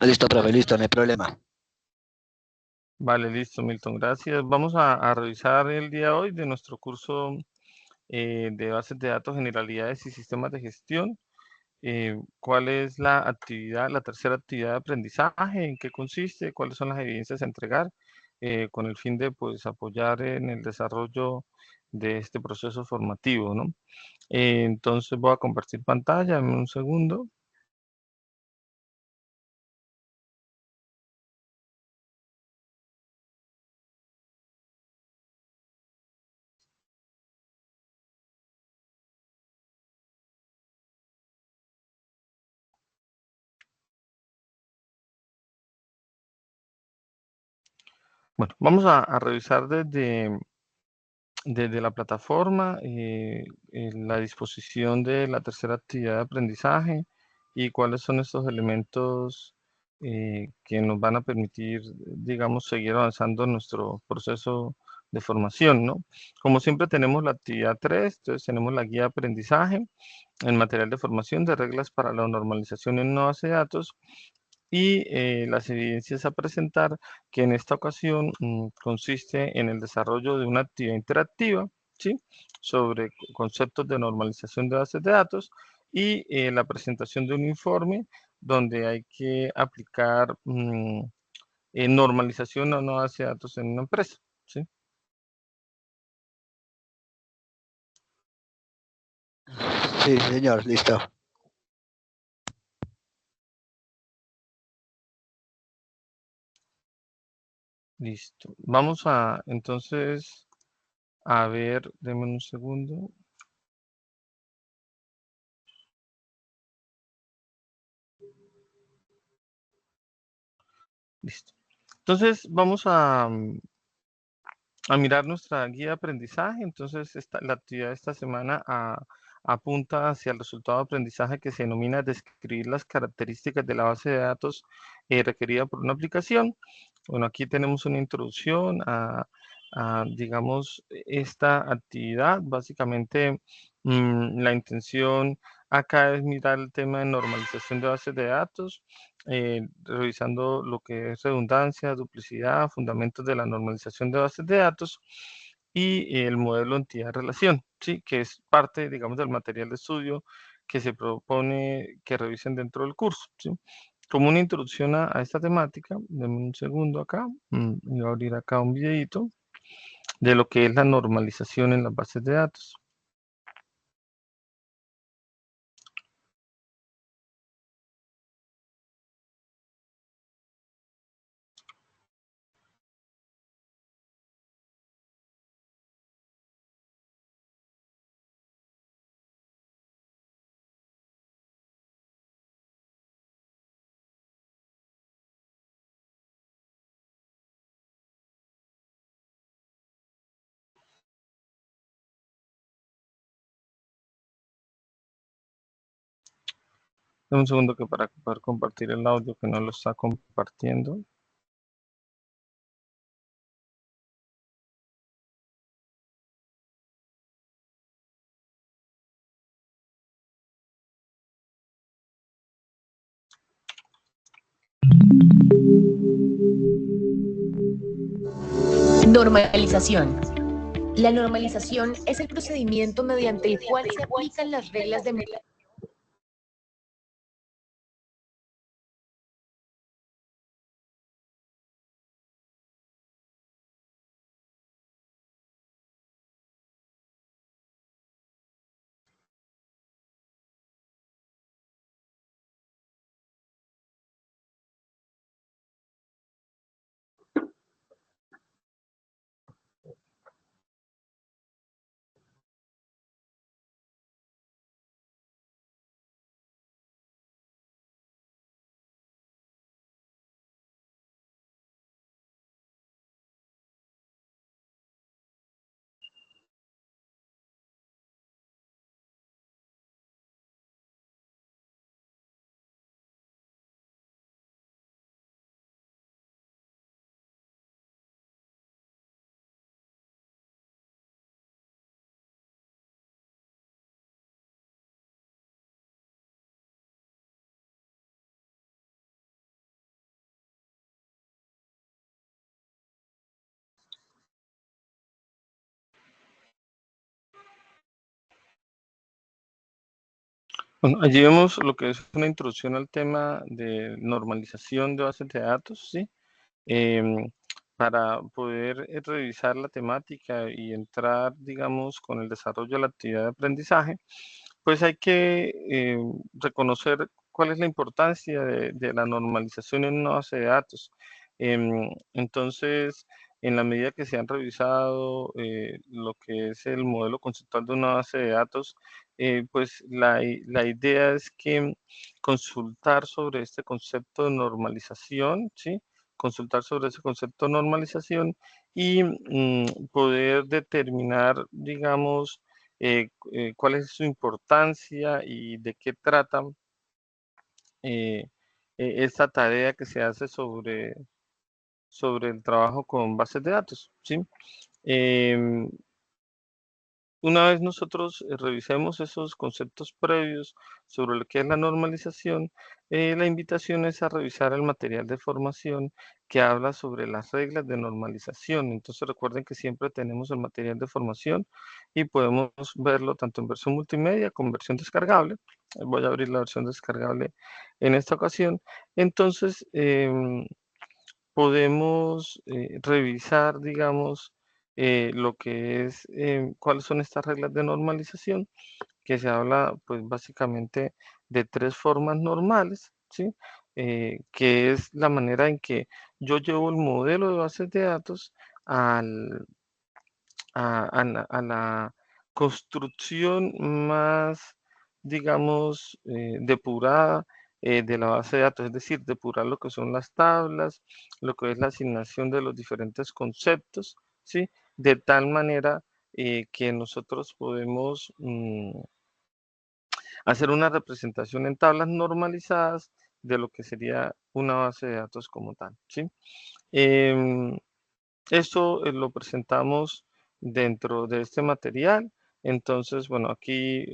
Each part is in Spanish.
Listo, profe, listo, no hay problema. Vale, listo, Milton, gracias. Vamos a revisar el día de hoy de nuestro curso de bases de datos, generalidades y sistemas de gestión. ¿Cuál es la actividad, la tercera actividad de aprendizaje? ¿En qué consiste? ¿Cuáles son las evidencias a entregar? Con el fin de, pues, apoyar en el desarrollo de este proceso formativo, ¿no? Entonces voy a compartir pantalla, en un segundo. Bueno, vamos a revisar desde la plataforma la disposición de la tercera actividad de aprendizaje y cuáles son estos elementos que nos van a permitir, digamos, seguir avanzando en nuestro proceso de formación, ¿no? Como siempre tenemos la actividad 3, entonces tenemos la guía de aprendizaje, el material de formación de reglas para la normalización en una base de datos y las evidencias a presentar, que en esta ocasión consiste en el desarrollo de una actividad interactiva, ¿sí? Sobre conceptos de normalización de bases de datos y la presentación de un informe donde hay que aplicar normalización a una base de datos en una empresa, ¿sí? Sí, señor, listo. Listo. Vamos a entonces a ver, denme un segundo. Listo. Entonces vamos a mirar nuestra guía de aprendizaje. Entonces, la actividad de esta semana apunta hacia el resultado de aprendizaje que se denomina describir las características de la base de datos requerida por una aplicación. Bueno, aquí tenemos una introducción digamos, esta actividad. Básicamente, la intención acá es mirar el tema de normalización de bases de datos, revisando lo que es redundancia, duplicidad, fundamentos de la normalización de bases de datos y el modelo entidad-relación, ¿sí? Que es parte, digamos, del material de estudio que se propone que revisen dentro del curso, ¿sí? Como una introducción a esta temática, denme un segundo acá, voy a abrir acá un videito de lo que es la normalización en las bases de datos. Dame un segundo que para poder compartir el audio que no lo está compartiendo. Normalización. La normalización es el procedimiento mediante el cual se aplican las reglas de Bueno, allí vemos lo que es una introducción al tema de normalización de bases de datos, ¿sí? Para poder revisar la temática y entrar, digamos, con el desarrollo de la actividad de aprendizaje, pues hay que reconocer cuál es la importancia de la normalización en una base de datos. Entonces, en la medida que se han revisado lo que es el modelo conceptual de una base de datos, pues la idea es que consultar sobre este concepto de normalización, ¿sí? Consultar sobre ese concepto de normalización y poder determinar, digamos, cuál es su importancia y de qué trata esta tarea que se hace sobre el trabajo con bases de datos, ¿sí? Una vez nosotros revisemos esos conceptos previos sobre lo que es la normalización, la invitación es a revisar el material de formación que habla sobre las reglas de normalización. Entonces recuerden que siempre tenemos el material de formación y podemos verlo tanto en versión multimedia como en versión descargable. Voy a abrir la versión descargable en esta ocasión. Entonces, podemos revisar, digamos, lo que es, cuáles son estas reglas de normalización, que se habla, pues, básicamente de 3 formas normales, ¿sí? Que es la manera en que yo llevo el modelo de bases de datos al a la construcción más, digamos, depurada de la base de datos, es decir, depurar lo que son las tablas, lo que es la asignación de los diferentes conceptos, ¿sí? De tal manera que nosotros podemos hacer una representación en tablas normalizadas de lo que sería una base de datos como tal, ¿sí? Em, Esto lo presentamos dentro de este material. Entonces, bueno, aquí,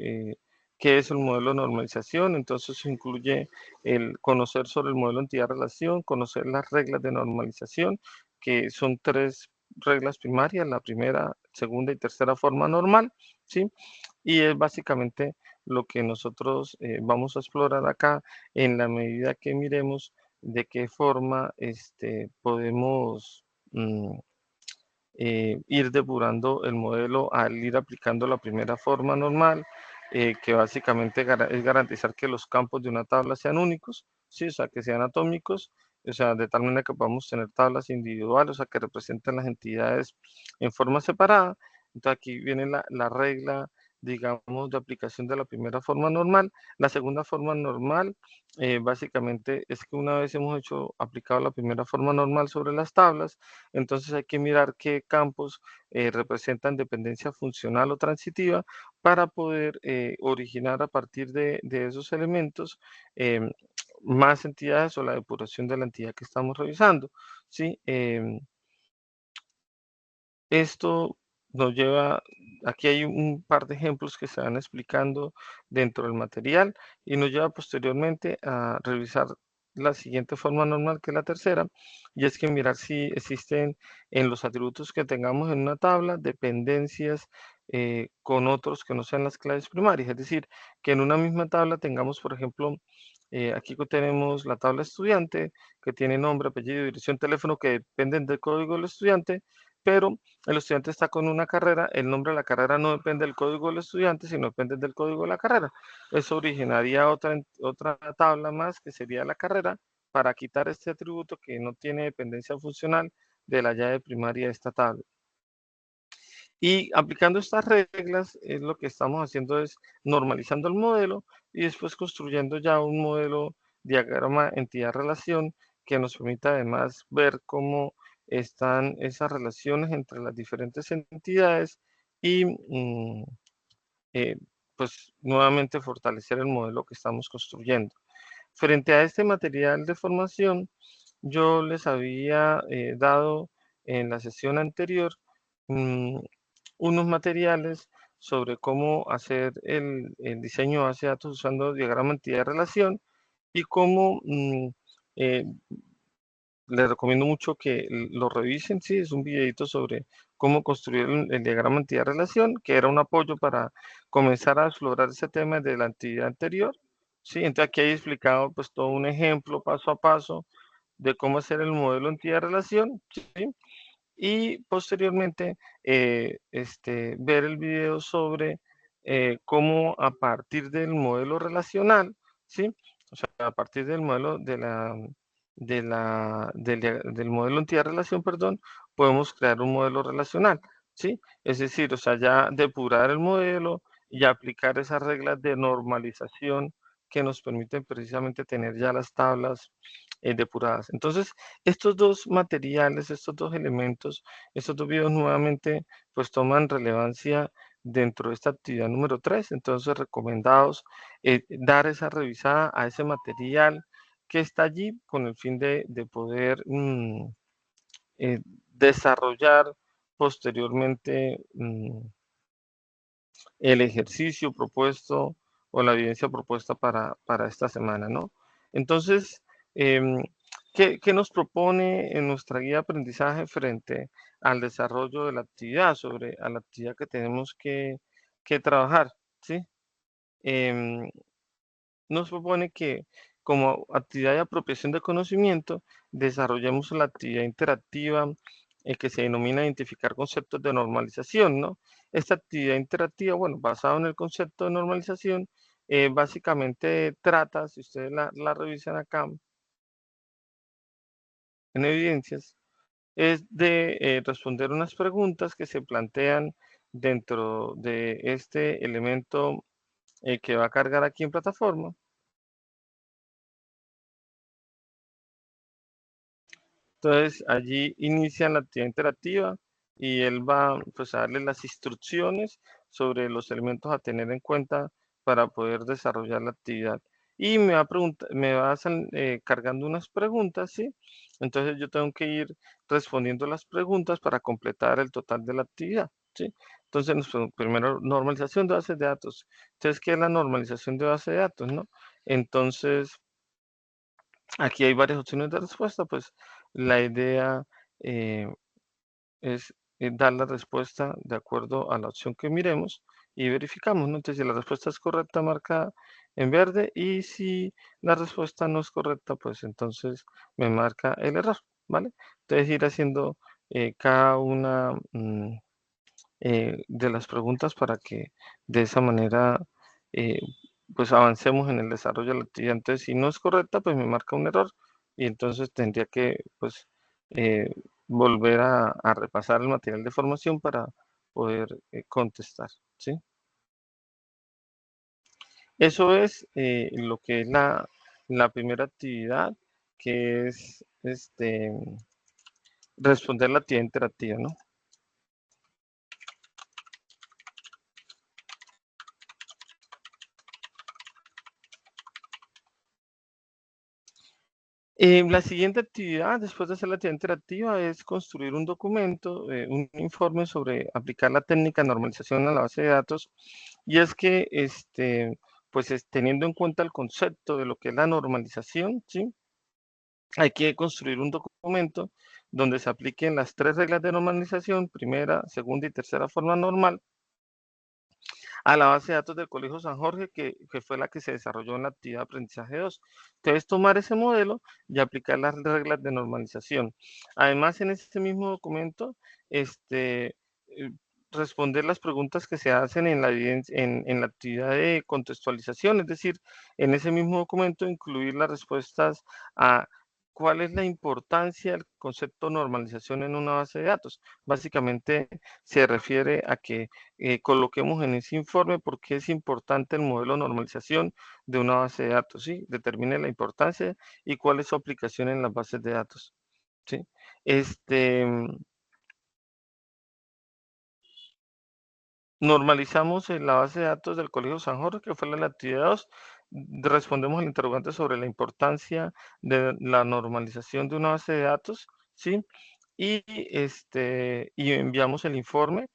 ¿qué es el modelo de normalización? Entonces, incluye el conocer sobre el modelo entidad-relación, conocer las reglas de normalización, que son 3 reglas primarias, la primera, segunda y tercera forma normal, ¿sí? Y es básicamente lo que nosotros vamos a explorar acá en la medida que miremos de qué forma podemos ir depurando el modelo al ir aplicando la primera forma normal, que básicamente es garantizar que los campos de una tabla sean únicos, ¿sí? O sea, que sean atómicos, o sea, de tal manera que podamos tener tablas individuales, o sea, que representen las entidades en forma separada. Entonces aquí viene la regla, digamos, de aplicación de la primera forma normal. La segunda forma normal, básicamente, es que una vez hemos aplicado la primera forma normal sobre las tablas, entonces hay que mirar qué campos representan dependencia funcional o transitiva para poder originar a partir de esos elementos em, más entidades o la depuración de la entidad que estamos revisando, ¿sí? Esto nos lleva, aquí hay un par de ejemplos que se van explicando dentro del material y nos lleva posteriormente a revisar la siguiente forma normal, que es la tercera, y es que mirar si existen en los atributos que tengamos en una tabla dependencias con otros que no sean las claves primarias, es decir, que en una misma tabla tengamos, por ejemplo, aquí tenemos la tabla estudiante que tiene nombre, apellido, dirección, teléfono que dependen del código del estudiante, pero el estudiante está con una carrera, el nombre de la carrera no depende del código del estudiante, sino depende del código de la carrera. Eso originaría otra tabla más que sería la carrera para quitar este atributo que no tiene dependencia funcional de la llave primaria de esta tabla. Y aplicando estas reglas, es lo que estamos haciendo es normalizando el modelo y después construyendo ya un modelo diagrama entidad-relación que nos permita además ver cómo están esas relaciones entre las diferentes entidades y eh, pues nuevamente fortalecer el modelo que estamos construyendo. Frente a este material de formación, yo les había dado en la sesión anterior mm, unos materiales sobre cómo hacer el diseño de base de datos usando diagrama entidad de relación y cómo eh, les recomiendo mucho que lo revisen, sí, es un videito sobre cómo construir el diagrama entidad-relación, que era un apoyo para comenzar a explorar ese tema de la actividad anterior. ¿Sí? Entonces aquí he explicado pues todo un ejemplo paso a paso de cómo hacer el modelo entidad-relación, ¿sí? Y posteriormente ver el video sobre cómo a partir del modelo relacional, ¿sí? O sea, a partir del modelo del modelo entidad-relación, perdón, podemos crear un modelo relacional, ¿sí? Es decir, o sea, ya depurar el modelo y aplicar esas reglas de normalización que nos permiten precisamente tener ya las tablas depuradas. Entonces, estos dos materiales, estos dos elementos, estos dos videos nuevamente pues toman relevancia dentro de esta actividad número 3. Entonces, recomendados dar esa revisada a ese material que está allí con el fin de poder desarrollar posteriormente el ejercicio propuesto o la evidencia propuesta para esta semana, ¿no? Entonces, ¿qué nos propone en nuestra guía de aprendizaje frente al desarrollo de la actividad, sobre a la actividad que tenemos que trabajar, ¿sí? Nos propone que como actividad de apropiación de conocimiento, desarrollemos la actividad interactiva que se denomina identificar conceptos de normalización, ¿no? Esta actividad interactiva, bueno, basada en el concepto de normalización, básicamente trata, si ustedes la revisan acá en evidencias, es de responder unas preguntas que se plantean dentro de este elemento que va a cargar aquí en plataforma. Entonces allí inician la actividad interactiva y él va pues a darle las instrucciones sobre los elementos a tener en cuenta para poder desarrollar la actividad. Y me va cargando unas preguntas, ¿sí? Entonces yo tengo que ir respondiendo las preguntas para completar el total de la actividad, ¿sí? Entonces, primero, normalización de bases de datos. Entonces, ¿qué es la normalización de base de datos, no? Entonces, aquí hay varias opciones de respuesta, pues la idea es dar la respuesta de acuerdo a la opción que miremos y verificamos, ¿no? Entonces, si la respuesta es correcta, marca en verde, y si la respuesta no es correcta, pues entonces me marca el error, ¿vale? Entonces, ir haciendo cada una de las preguntas para que de esa manera pues avancemos en el desarrollo de la actividad. Entonces, si no es correcta, pues me marca un error y entonces tendría que pues volver a repasar el material de formación para poder contestar, ¿sí? Eso es lo que es la primera actividad, que es responder la actividad interactiva, ¿no? La siguiente actividad, después de hacer la actividad interactiva, es construir un documento, un informe sobre aplicar la técnica de normalización a la base de datos. Y es que, pues teniendo en cuenta el concepto de lo que es la normalización, ¿sí? Hay que construir un documento donde se apliquen las 3 reglas de normalización, primera, segunda y tercera forma normal, a la base de datos del Colegio San Jorge, que fue la que se desarrolló en la actividad de aprendizaje 2. Entonces, tomar ese modelo y aplicar las reglas de normalización. Además, en ese mismo documento, responder las preguntas que se hacen en la actividad de contextualización, es decir, en ese mismo documento incluir las respuestas a cuál es la importancia del concepto normalización en una base de datos. Básicamente se refiere a que coloquemos en ese informe por qué es importante el modelo de normalización de una base de datos, ¿sí? Determine la importancia y cuál es su aplicación en las bases de datos, ¿sí? Normalizamos en la base de datos del Colegio San Jorge, que fue la actividad 2. Respondemos al interrogante sobre la importancia de la normalización de una base de datos, ¿sí? Y, y enviamos el informe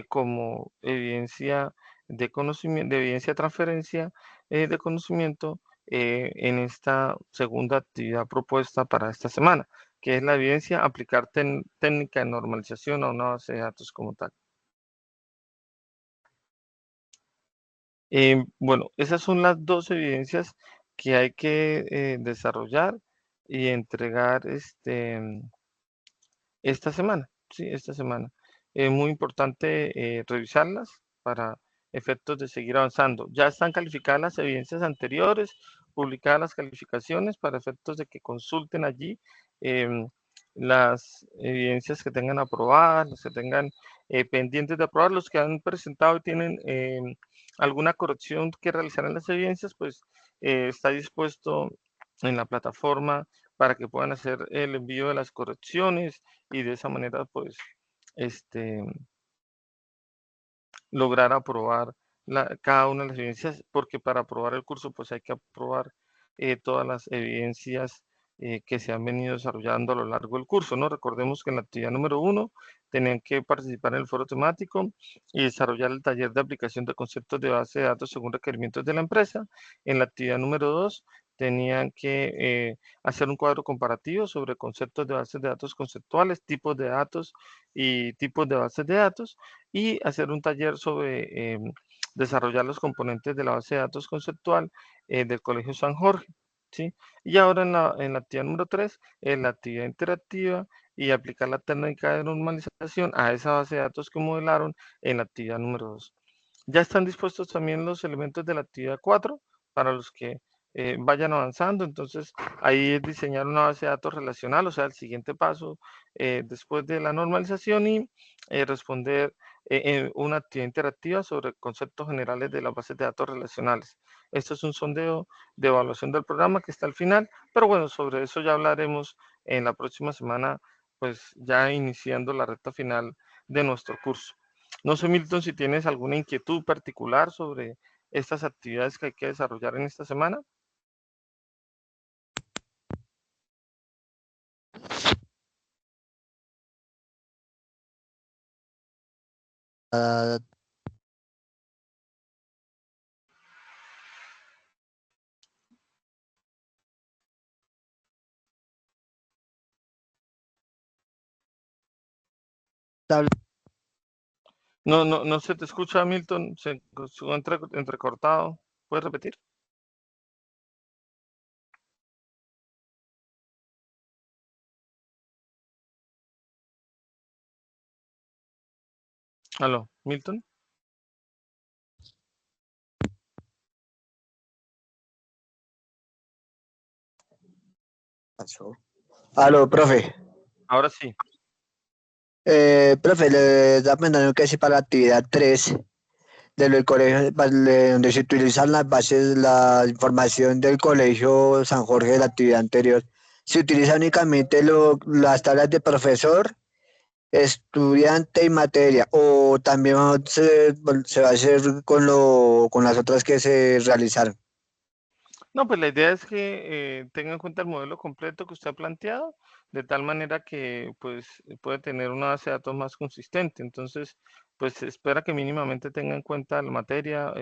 como evidencia de conocimiento, de evidencia de transferencia de conocimiento en esta segunda actividad propuesta para esta semana. que es la evidencia, aplicar técnica de normalización a una base de datos como tal. Bueno, esas son las dos evidencias que hay que desarrollar y entregar esta semana. Sí, esta semana. Es muy importante revisarlas para efectos de seguir avanzando. Ya están calificadas las evidencias anteriores, publicadas las calificaciones para efectos de que consulten allí las evidencias que tengan aprobadas, los que tengan pendientes de aprobar, los que han presentado y tienen alguna corrección que realizar en las evidencias, pues está dispuesto en la plataforma para que puedan hacer el envío de las correcciones y de esa manera, pues, lograr aprobar cada una de las evidencias, porque para aprobar el curso, pues hay que aprobar todas las evidencias que se han venido desarrollando a lo largo del curso, ¿no? Recordemos que en la actividad número 1 tenían que participar en el foro temático y desarrollar el taller de aplicación de conceptos de base de datos según requerimientos de la empresa. En la actividad número 2 tenían que hacer un cuadro comparativo sobre conceptos de bases de datos conceptuales, tipos de datos y tipos de bases de datos, y hacer un taller sobre desarrollar los componentes de la base de datos conceptual del Colegio San Jorge. ¿Sí? Y ahora en la actividad número 3, en la actividad interactiva y aplicar la técnica de normalización a esa base de datos que modelaron en la actividad número 2. Ya están dispuestos también los elementos de la actividad 4 para los que vayan avanzando. Entonces, ahí es diseñar una base de datos relacional, o sea, el siguiente paso después de la normalización y responder una actividad interactiva sobre conceptos generales de las bases de datos relacionales. Esto es un sondeo de evaluación del programa que está al final, pero bueno, sobre eso ya hablaremos en la próxima semana, pues ya iniciando la recta final de nuestro curso. No sé, Milton, si tienes alguna inquietud particular sobre estas actividades que hay que desarrollar en esta semana. No se te escucha, Milton, se entrecortado. ¿Puedes repetir? Aló, Milton. Aló, profe. Ahora sí. Profe, le está preguntando que si para la actividad 3 de lo del colegio, donde se utilizan las bases, la información del colegio San Jorge de la actividad anterior, se utiliza únicamente las tablas de profesor, estudiante y materia, o también se va a hacer con las otras que se realizaron. No, pues la idea es que tenga en cuenta el modelo completo que usted ha planteado, de tal manera que pues puede tener una base de datos más consistente. Entonces, pues se espera que mínimamente tenga en cuenta la materia,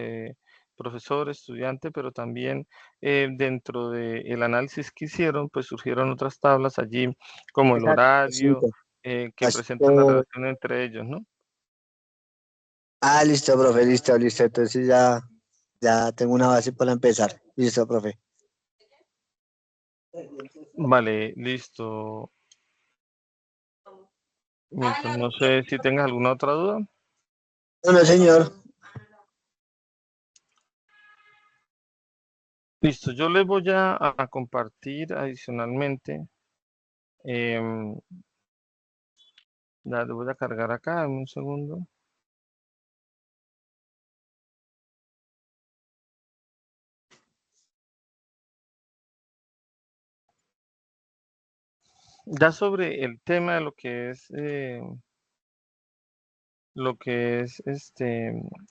profesor, estudiante, pero también dentro del análisis que hicieron, pues surgieron otras tablas allí, como el Exacto. horario, que presentan la relación entre ellos, ¿no? Ah, listo, profe, listo. Entonces ya tengo una base para empezar. Listo, profe. Vale, listo. Milton, no sé si tengas alguna otra duda. No, señor. Listo, yo les voy a compartir adicionalmente. Ya les voy a cargar acá en un segundo. Ya sobre el tema de lo que es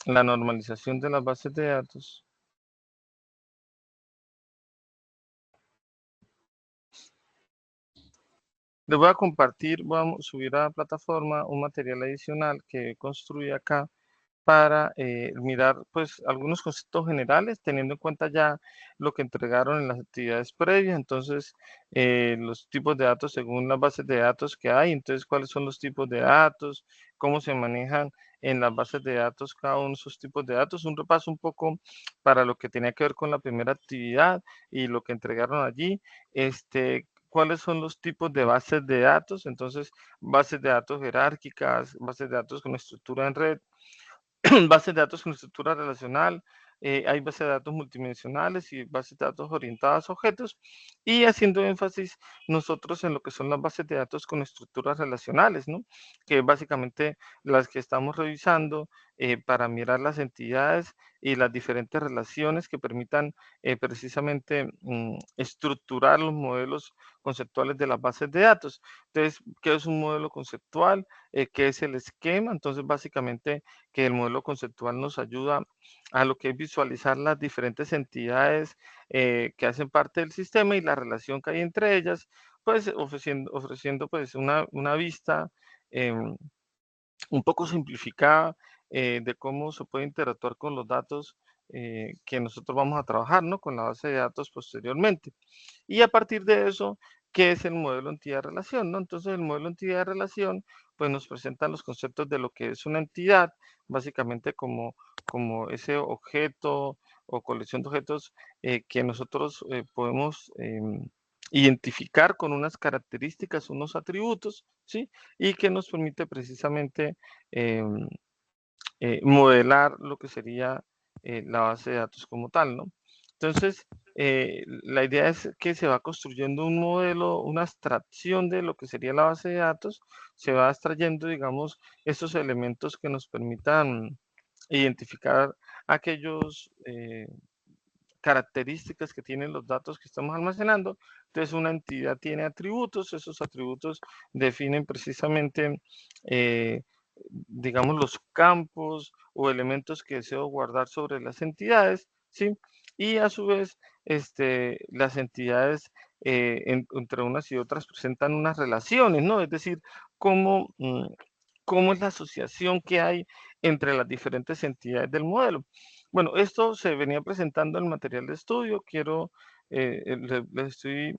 la normalización de las bases de datos. Les voy a compartir, voy a subir a la plataforma un material adicional que construí acá para mirar pues algunos conceptos generales, teniendo en cuenta ya lo que entregaron en las actividades previas. Entonces, los tipos de datos según las bases de datos que hay, entonces cuáles son los tipos de datos, cómo se manejan en las bases de datos cada uno de esos tipos de datos, un repaso un poco para lo que tenía que ver con la primera actividad y lo que entregaron allí, cuáles son los tipos de bases de datos, entonces bases de datos jerárquicas, bases de datos con estructura en red, bases de datos con estructura relacional, hay bases de datos multidimensionales y bases de datos orientadas a objetos, y haciendo énfasis nosotros en lo que son las bases de datos con estructuras relacionales, ¿no? Que básicamente las que estamos revisando para mirar las entidades y las diferentes relaciones que permitan precisamente estructurar los modelos conceptuales de las bases de datos. Entonces, ¿qué es un modelo conceptual? ¿Qué es el esquema? Entonces, básicamente, que el modelo conceptual nos ayuda a lo que es visualizar las diferentes entidades que hacen parte del sistema y la relación que hay entre ellas, pues ofreciendo pues una vista un poco simplificada de cómo se puede interactuar con los datos que nosotros vamos a trabajar, ¿no? Con la base de datos posteriormente. Y a partir de eso, ¿qué es el modelo entidad-relación, no? Entonces, el modelo entidad-relación, pues nos presenta los conceptos de lo que es una entidad, básicamente como ese objeto o colección de objetos que nosotros podemos identificar con unas características, unos atributos, ¿sí? Y que nos permite precisamente modelar lo que sería la base de datos como tal, ¿no? Entonces, la idea es que se va construyendo un modelo, una abstracción de lo que sería la base de datos, se va extrayendo, digamos, estos elementos que nos permitan identificar aquellos características que tienen los datos que estamos almacenando. Entonces, una entidad tiene atributos, esos atributos definen precisamente, digamos, los campos o elementos que deseo guardar sobre las entidades, ¿sí? Y a su vez, las entidades entre unas y otras presentan unas relaciones, ¿no? Es decir, cómo, cómo es la asociación que hay entre las diferentes entidades del modelo. Bueno, esto se venía presentando en el material de estudio. Quiero, les estoy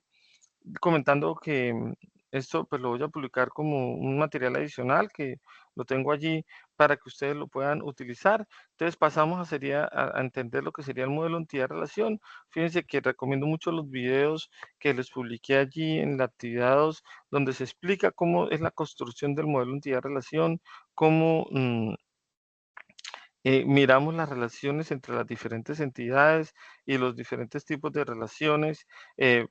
comentando que esto pues lo voy a publicar como un material adicional que lo tengo allí para que ustedes lo puedan utilizar. Entonces pasamos a entender lo que sería el modelo entidad-relación. Fíjense que recomiendo mucho los videos que les publiqué allí en la actividad 2, donde se explica cómo es la construcción del modelo entidad-relación, cómo miramos las relaciones entre las diferentes entidades y los diferentes tipos de relaciones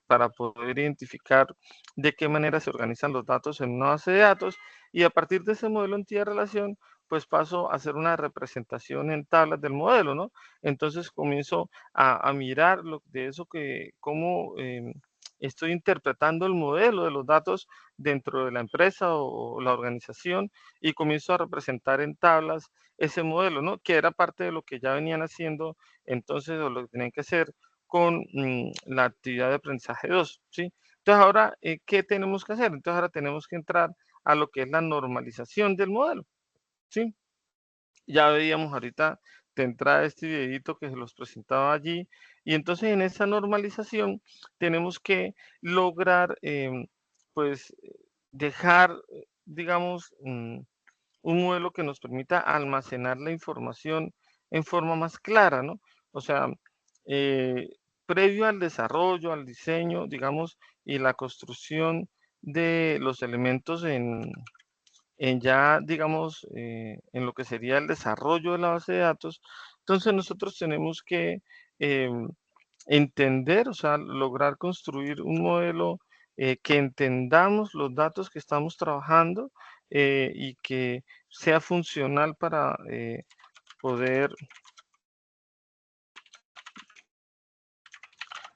para poder identificar de qué manera se organizan los datos en una base de datos, y a partir de ese modelo entidad-relación, pues paso a hacer una representación en tablas del modelo, ¿no? Entonces comienzo a mirar de eso cómo estoy interpretando el modelo de los datos dentro de la empresa o la organización, y comienzo a representar en tablas ese modelo, ¿no? Que era parte de lo que ya venían haciendo entonces, o lo que tenían que hacer con la actividad de aprendizaje 2, ¿sí? Entonces ahora, ¿qué tenemos que hacer? Entonces ahora tenemos que entrar a lo que es la normalización del modelo, ¿sí? Ya veíamos ahorita de entrada este videito que se los presentaba allí, y entonces en esa normalización tenemos que lograr, pues, dejar, digamos, un modelo que nos permita almacenar la información en forma más clara, ¿no? O sea, eh, previo al desarrollo, al diseño, digamos, y la construcción de los elementos en ya, digamos, en lo que sería el desarrollo de la base de datos, entonces nosotros tenemos que entender, o sea, lograr construir un modelo que entendamos los datos que estamos trabajando y que sea funcional para poder,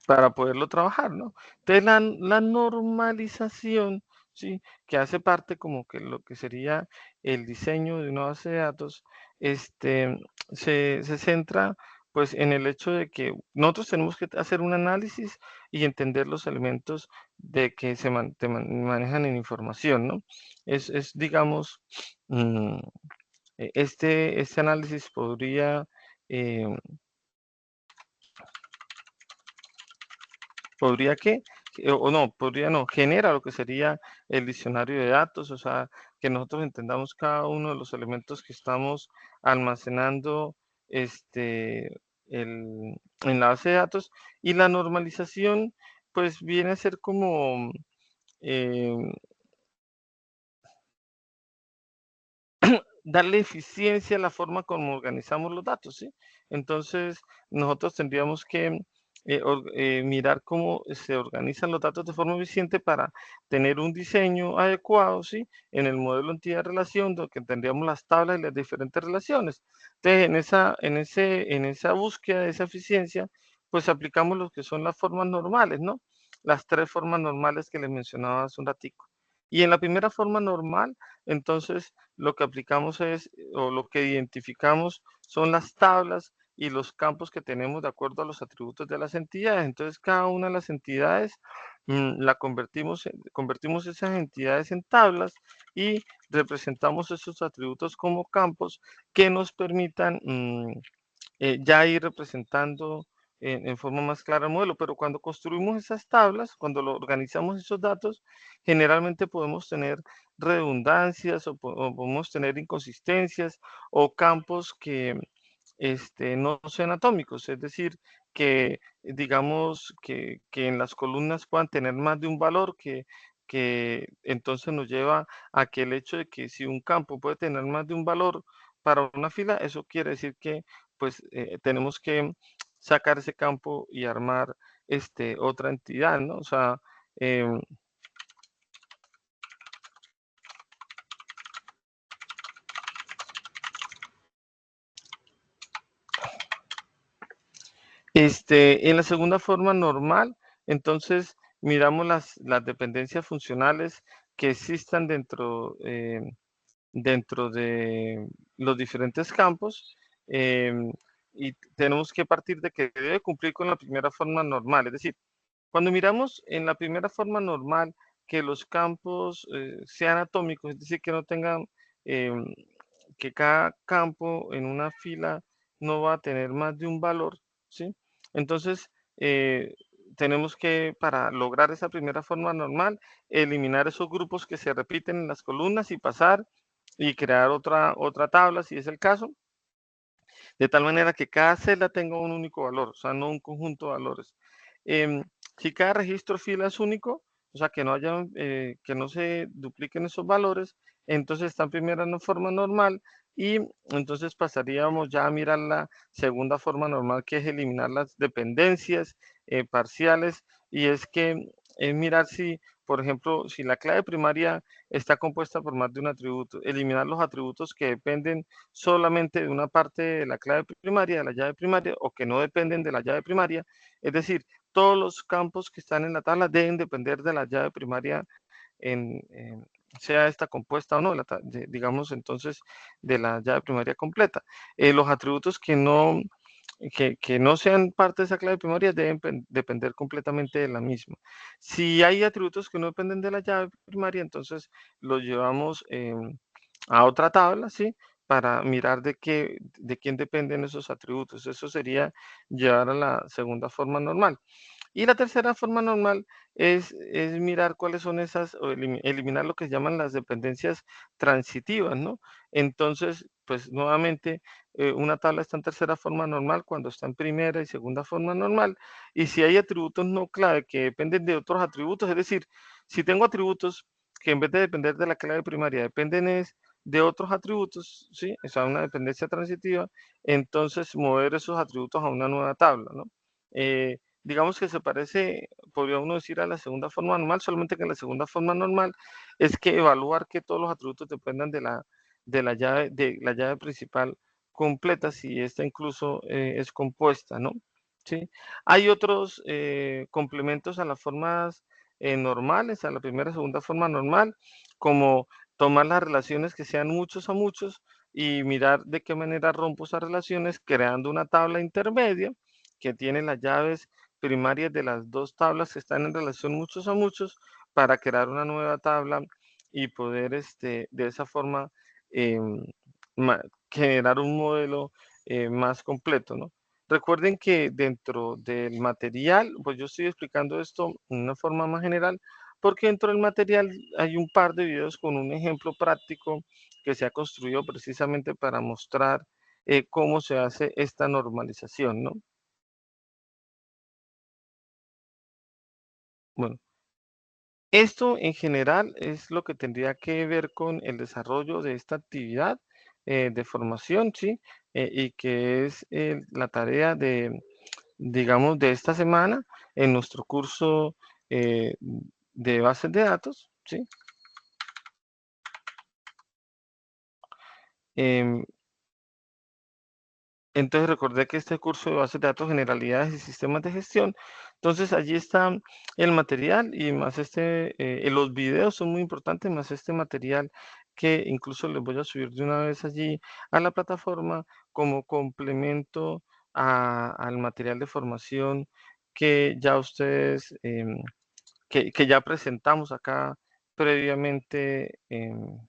para poderlo trabajar, ¿no? Entonces, la normalización, ¿sí? Que hace parte como que lo que sería el diseño de una base de datos, este, se centra pues en el hecho de que nosotros tenemos que hacer un análisis y entender los elementos de que manejan en información, ¿no? Es digamos, mm, este análisis podría ¿qué? O no, podría no, genera lo que sería el diccionario de datos, o sea, que nosotros entendamos cada uno de los elementos que estamos almacenando en la base de datos, y la normalización pues viene a ser como darle eficiencia a la forma como organizamos los datos, ¿sí? Entonces, nosotros tendríamos que mirar cómo se organizan los datos de forma eficiente para tener un diseño adecuado, ¿sí? En el modelo entidad-relación, donde tendríamos las tablas y las diferentes relaciones. Entonces, en esa búsqueda de esa eficiencia, pues aplicamos lo que son las formas normales, ¿no? Las 3 formas normales que les mencionaba hace un ratico. Y en la primera forma normal, entonces, lo que aplicamos es, o lo que identificamos son las tablas y los campos que tenemos de acuerdo a los atributos de las entidades. Entonces, cada una de las entidades convertimos esas entidades en tablas y representamos esos atributos como campos que nos permitan ya ir representando en forma más clara el modelo. Pero cuando construimos esas tablas, cuando lo organizamos esos datos, generalmente podemos tener redundancias o podemos tener inconsistencias o campos que no sean atómicos, es decir, que digamos que en las columnas puedan tener más de un valor que entonces nos lleva a que el hecho de que si un campo puede tener más de un valor para una fila, eso quiere decir que pues tenemos que sacar ese campo y armar otra entidad, ¿no? O sea, em, en la segunda forma normal, entonces miramos las dependencias funcionales que existan dentro de los diferentes campos, y tenemos que partir de que debe cumplir con la primera forma normal. Es decir, cuando miramos en la primera forma normal que los campos sean atómicos, es decir, que no tengan, em, que cada campo en una fila no va a tener más de un valor, ¿sí? Entonces, eh, tenemos que, para lograr esa primera forma normal, eliminar esos grupos que se repiten en las columnas y pasar y crear otra tabla, si es el caso, de tal manera que cada celda tenga un único valor, o sea, no un conjunto de valores. Em, si cada registro fila es único, o sea, que no se dupliquen esos valores, entonces está en primera forma normal y entonces pasaríamos ya a mirar la segunda forma normal, que es eliminar las dependencias parciales, y es que es mirar si, por ejemplo, si la clave primaria está compuesta por más de un atributo, eliminar los atributos que dependen solamente de una parte de la clave primaria, de la llave primaria, o que no dependen de la llave primaria. Es decir, todos los campos que están en la tabla deben depender de la llave primaria, sea esta compuesta o no, digamos entonces de la llave primaria completa. Los atributos que no sean parte de esa clave primaria deben depender completamente de la misma. Si hay atributos que no dependen de la llave primaria, entonces los llevamos a otra tabla, ¿sí? Para mirar de quién dependen esos atributos. Eso sería llevar a la segunda forma normal. Y la tercera forma normal es mirar cuáles son esas, o eliminar lo que se llaman las dependencias transitivas, ¿no? Entonces, pues nuevamente, una tabla está en tercera forma normal cuando está en primera y segunda forma normal. Y si hay atributos no clave que dependen de otros atributos, es decir, si tengo atributos que en vez de depender de la clave primaria dependen de otros atributos, ¿sí? O sea, una dependencia transitiva, entonces mover esos atributos a una nueva tabla, ¿no? Digamos que se parece, podría uno decir, a la segunda forma normal, solamente que la segunda forma normal es que evaluar que todos los atributos dependan de la llave principal completa, si esta incluso es compuesta, ¿no? ¿Sí? Hay otros complementos a las formas normales, a la primera y segunda forma normal, como tomar las relaciones que sean muchos a muchos y mirar de qué manera rompo esas relaciones creando una tabla intermedia que tiene las llaves primarias de las dos tablas que están en relación muchos a muchos para crear una nueva tabla y poder de esa forma generar un modelo más completo, ¿no? Recuerden que dentro del material, pues yo estoy explicando esto de una forma más general, porque dentro del material hay un par de videos con un ejemplo práctico que se ha construido precisamente para mostrar cómo se hace esta normalización, ¿no? Bueno, esto en general es lo que tendría que ver con el desarrollo de esta actividad de formación, ¿sí? Y que es la tarea de, digamos, de esta semana en nuestro curso de bases de datos, ¿sí? Em, Entonces recordé que este curso de bases de datos, generalidades y sistemas de gestión, entonces allí está el material y más los videos son muy importantes, más este material que incluso les voy a subir de una vez allí a la plataforma como complemento al material de formación que ya ustedes, que ya presentamos acá previamente en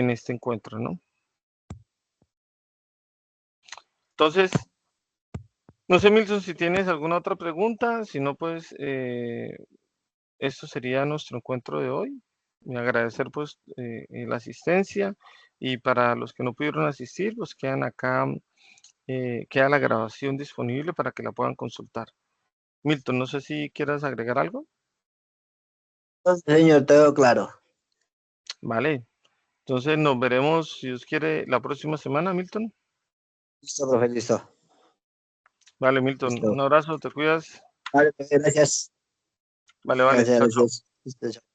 este encuentro, ¿no? Entonces, no sé, Milton, si tienes alguna otra pregunta, si no, pues esto sería nuestro encuentro de hoy. Y agradecer pues la asistencia y para los que no pudieron asistir, pues quedan acá, queda la grabación disponible para que la puedan consultar. Milton, no sé si quieras agregar algo. Señor, todo claro. Vale, entonces nos veremos, si Dios quiere, la próxima semana, Milton. Listo, profe, listo. Vale, Milton, Listo. un abrazo, te cuidas. Vale, profe, gracias. Vale, vale, Gracias, chao, chao. gracias. Listo, chao.